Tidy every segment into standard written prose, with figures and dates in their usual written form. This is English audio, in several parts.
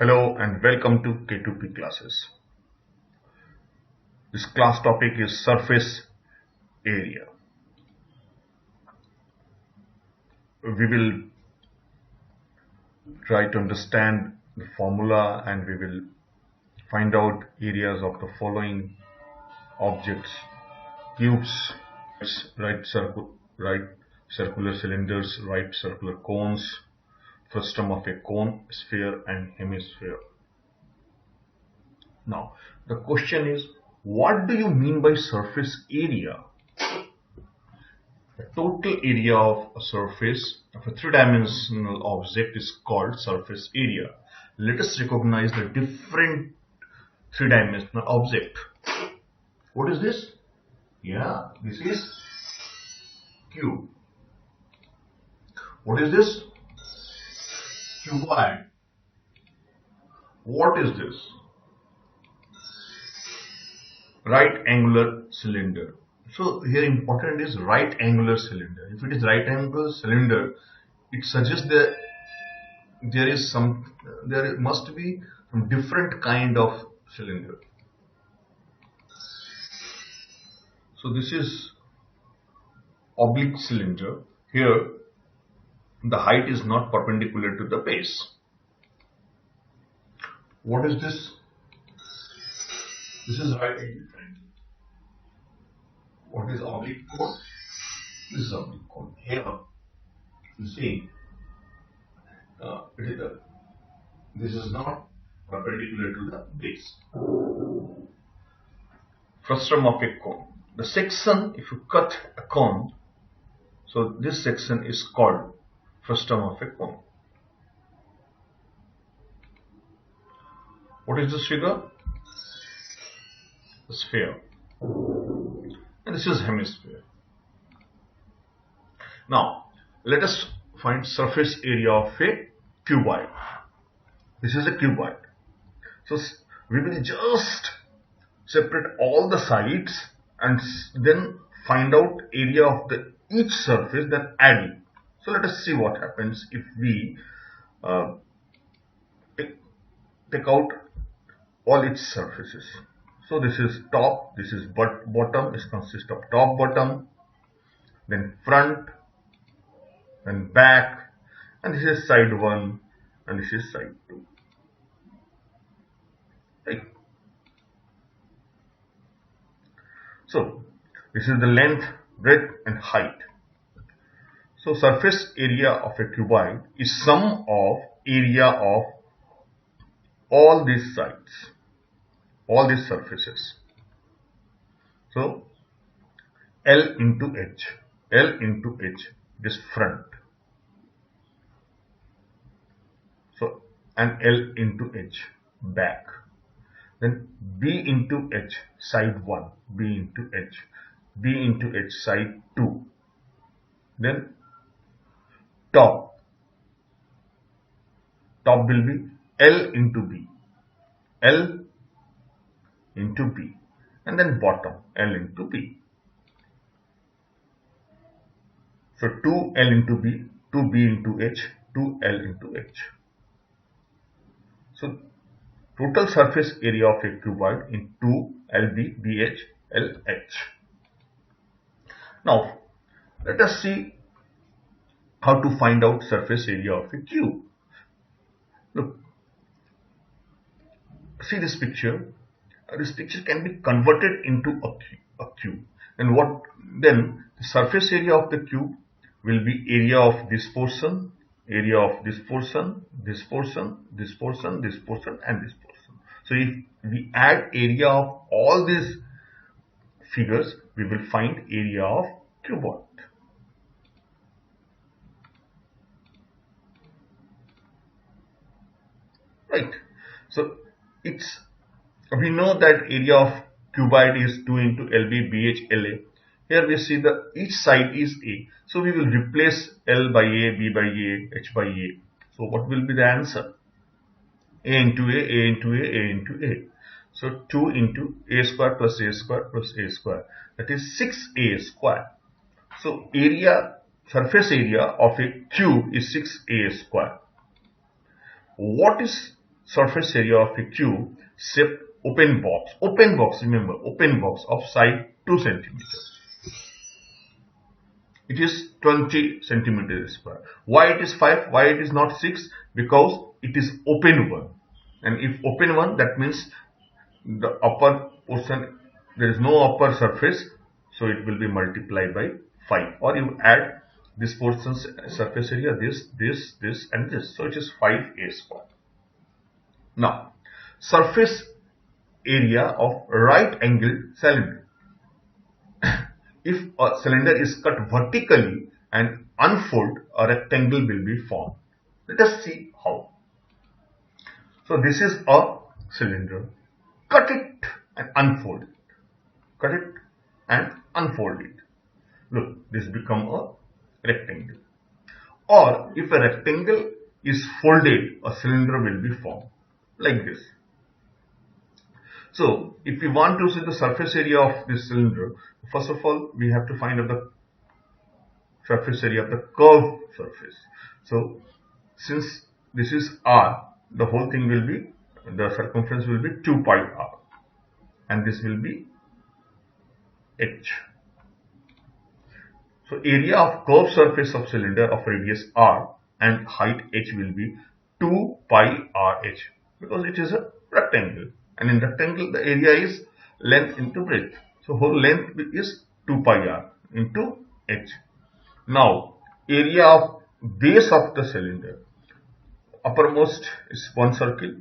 Hello and welcome to K2P classes. This class topic is surface area. We will try to understand the formula and we will find out areas of the following objects: cubes, right circular cylinders, right circular cones, frustum of a cone, sphere and hemisphere. Now, the question is, what do you mean by surface area? The total area of a surface of a three-dimensional object is called surface area. Let us recognize the different three-dimensional object. What is this? Yeah, this is cube. What is this? Cuboid. What is this? Right angular cylinder. So here important is right angular cylinder. If it is right angular cylinder, it suggests that there must be some different kind of cylinder. So this is oblique cylinder. Here the height is not perpendicular to the base. What is this? This is right angle triangle. What is oblique cone? This is oblique cone. Here, you see, this is not perpendicular to the base. Frustum of a cone. The section, if you cut a cone, so this section is called frustum of a cone. What is this figure? The sphere. And this is hemisphere. Now, let us find surface area of a cuboid. This is a cuboid. So, we will just separate all the sides and then find out area of each surface, then add it. So, let us see what happens if we take out all its surfaces. So this is top, this is bottom, it consists of top, bottom, then front, then back, and this is side 1 and this is side 2. Right. So this is the length, breadth and height. So surface area of a cuboid is sum of area of all these sides, all these surfaces. So L into H, L into H is front. So and L into H back. Then B into H side 1, B into H, B into H side 2. Then top will be L into B, L into B, and then bottom L into B. So 2L into B, 2B into H, 2L into H. So total surface area of a cuboid in 2LB, BH, LH. Now let us see how to find out surface area of a cube. Look, see this picture. This picture can be converted into a cube. And then the surface area of the cube will be area of this portion, area of this portion, this portion, this portion, this portion and this portion. So if we add area of all these figures, we will find area of cuboid. Right. So we know that area of cuboid is 2 into LB, BH, LA. Here we see each side is A. So we will replace L by A, B by A, H by A. So what will be the answer? A into A, A into A, A into A. So 2 into A square plus A square plus A square. That is 6A square. So surface area of a cube is 6A square. What is surface area of a cube shaped open box. Open box, remember, open box of side 2 centimeters. It is 20 centimeters square. Why it is 5? Why it is not 6? Because it is open one. And if open one, that means the upper portion, there is no upper surface, so it will be multiplied by 5. Or you add this portion's surface area, this and this. So it is 5a square. Now, surface area of right angled cylinder. If a cylinder is cut vertically and unfold, a rectangle will be formed. Let us see how. So this is a cylinder. Cut it and unfold it. Cut it and unfold it. Look, this become a rectangle. Or if a rectangle is folded, a cylinder will be formed like this. So if we want to see the surface area of this cylinder, first of all we have to find out the surface area of the curved surface. So since this is R, the whole thing will be, the circumference will be 2 pi R, and this will be H. So area of curved surface of cylinder of radius R and height H will be 2 pi RH, because it is a rectangle, and in rectangle the area is length into breadth. So whole length is 2 pi R into H. Now area of base of the cylinder, uppermost is one circle,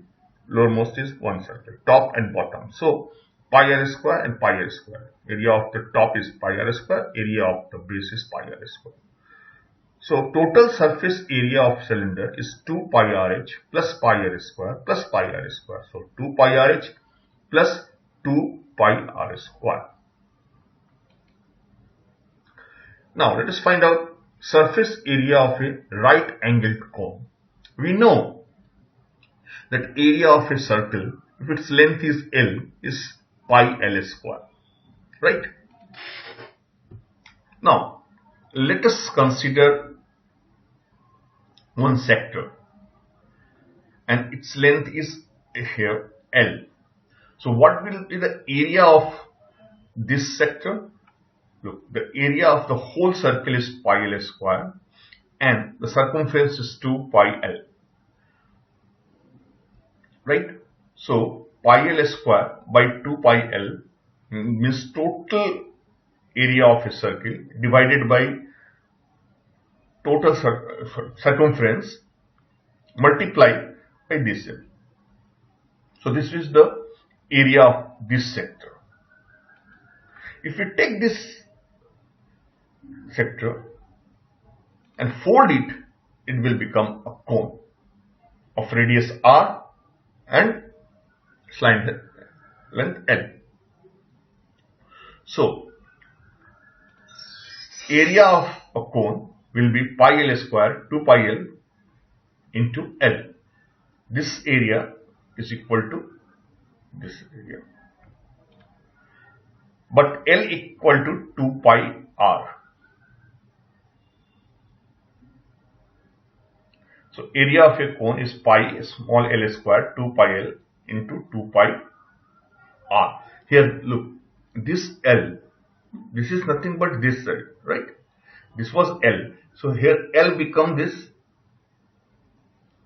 lowermost is one circle, top and bottom. So pi r square and pi r square. Area of the top is pi r square, area of the base is pi r square. So total surface area of cylinder is 2 pi RH plus pi r square plus pi r square. So 2 pi RH plus 2 pi r square. Now let us find out surface area of a right angled cone. We know that area of a circle, if its length is L, is pi L square, right? Now let us consider one sector, and its length is here L. So what will be the area of this sector? Look, the area of the whole circle is pi L square, and the circumference is 2 pi L, right? So pi L square by 2 pi L means total area of a circle divided by total circumference multiplied by this L. So this is the area of this sector. If we take this sector and fold it, it will become a cone of radius R and slant length L. So area of a cone will be pi L square 2 pi L into L. This area is equal to this area, but L equal to 2 pi R. So area of a cone is pi small L square 2 pi L into 2 pi R. Here look, this L, this is nothing but this side, right? This was L. So here L become this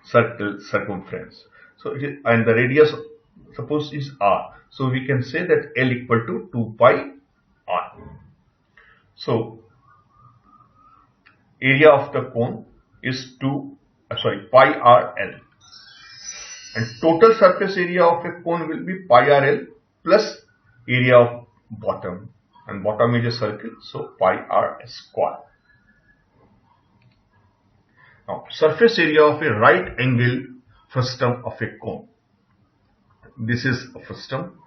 circle circumference. So it is, and the radius suppose is R. So we can say that L equal to 2 pi R. So area of the cone is pi R L, and total surface area of a cone will be pi R L plus area of bottom, and bottom is a circle, so pi R square. Now surface area of a right angle frustum of a cone. This is a frustum.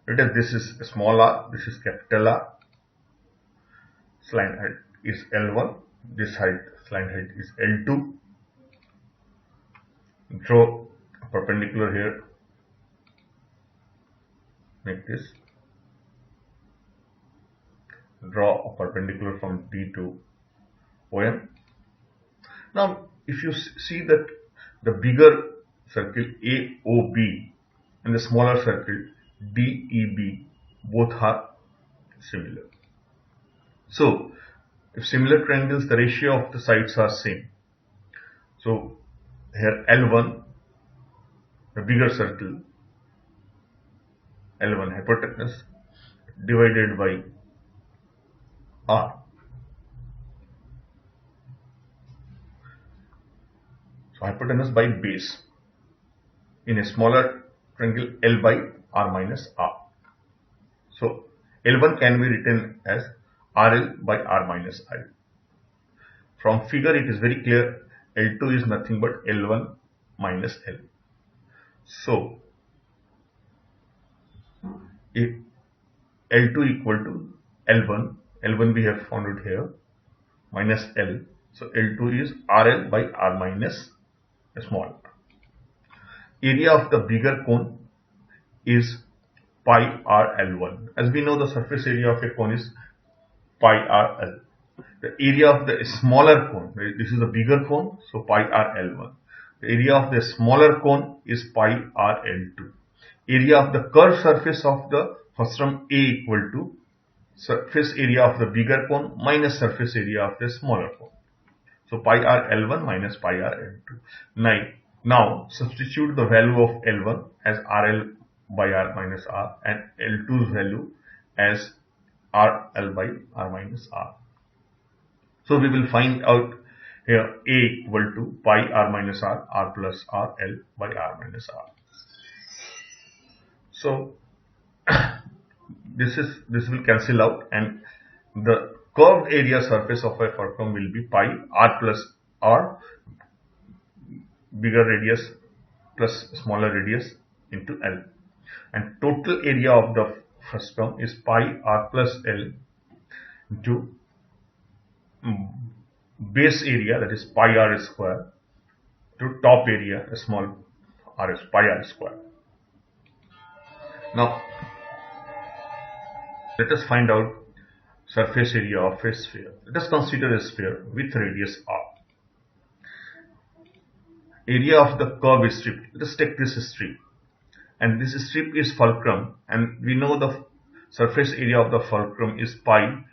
This is small r, this is capital R. Slant height is L1. This slant height is L2. Draw a perpendicular here. Make this. Draw a perpendicular from D to OM. Now, if you see that the bigger circle AOB and the smaller circle DEB both are similar. So if similar triangles, the ratio of the sides are same. So here L1, the bigger circle, L1 hypotenuse divided by R. So hypotenuse by base in a smaller triangle L by R minus R. So L1 can be written as RL by R minus L. From figure it is very clear L2 is nothing but L1 minus L. So if L2 equal to L1 we have found it here, minus L. So L2 is RL by R minus small. Area of the bigger cone is pi r L1. As we know, the surface area of a cone is pi r L. The area of the smaller cone, this is a bigger cone, so pi r L1. The area of the smaller cone is pi r L2. Area of the curved surface of the frustum A equal to surface area of the bigger cone minus surface area of the smaller cone. So pi r L1 minus pi r L2. Now substitute the value of L1 as RL by R minus R and L2's value as RL by R minus R. So we will find out here A equal to pi R minus R plus RL by R minus R. So this will cancel out and the curved area surface of a frustum will be pi R plus R, bigger radius plus smaller radius into L, and total area of the frustum is pi R plus L into base area, that is pi R square, to top area, a small r is pi R square. Now let us find out surface area of a sphere. Let us consider a sphere with radius R. Area of the curved strip. Let us take this strip, and this strip is fulcrum, and we know the surface area of the fulcrum is pi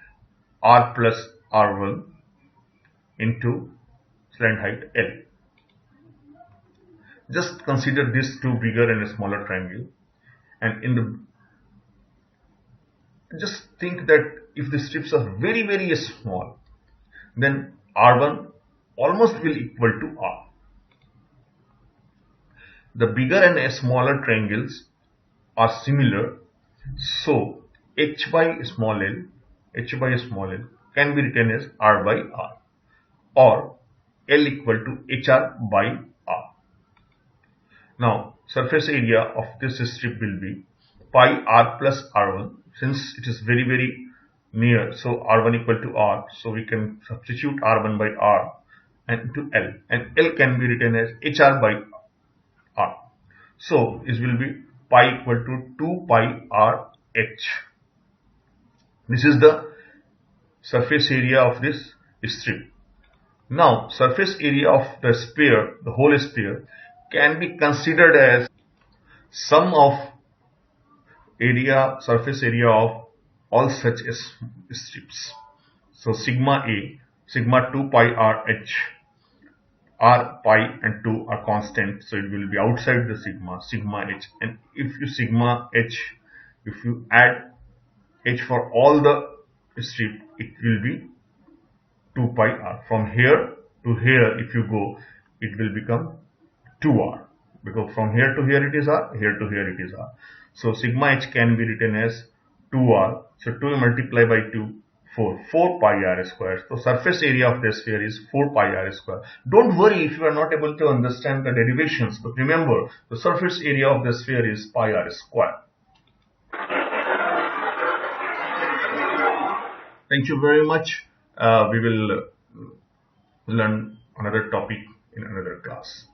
R plus R1 into slant height L. Just consider this two bigger and a smaller triangle, and just think that if the strips are very small, then R1 almost will equal to R. The bigger and smaller triangles are similar, so h by small l can be written as R by R, or L equal to HR by R. Now surface area of this strip will be pi R plus R1. Since it is very near, so R1 equal to R, so we can substitute R1 by R and to L, and L can be written as HR by R. So this will be pi equal to 2 pi R H. This is the surface area of this strip. Now surface area of the sphere, the whole sphere, can be considered as sum of surface area of all such strips. So sigma A, sigma 2 pi R H, R, pi and 2 are constant, so it will be outside the sigma H, and if you add H for all the strip, it will be 2 pi R. From here to here, if you go, it will become 2R, because from here to here it is R, here to here it is R. So sigma H can be written as 2R, so 2 multiplied by 2, 4 pi R square. So surface area of the sphere is 4 pi R square. Don't worry if you are not able to understand the derivations, but remember the surface area of the sphere is pi R square. Thank you very much. We will learn another topic in another class.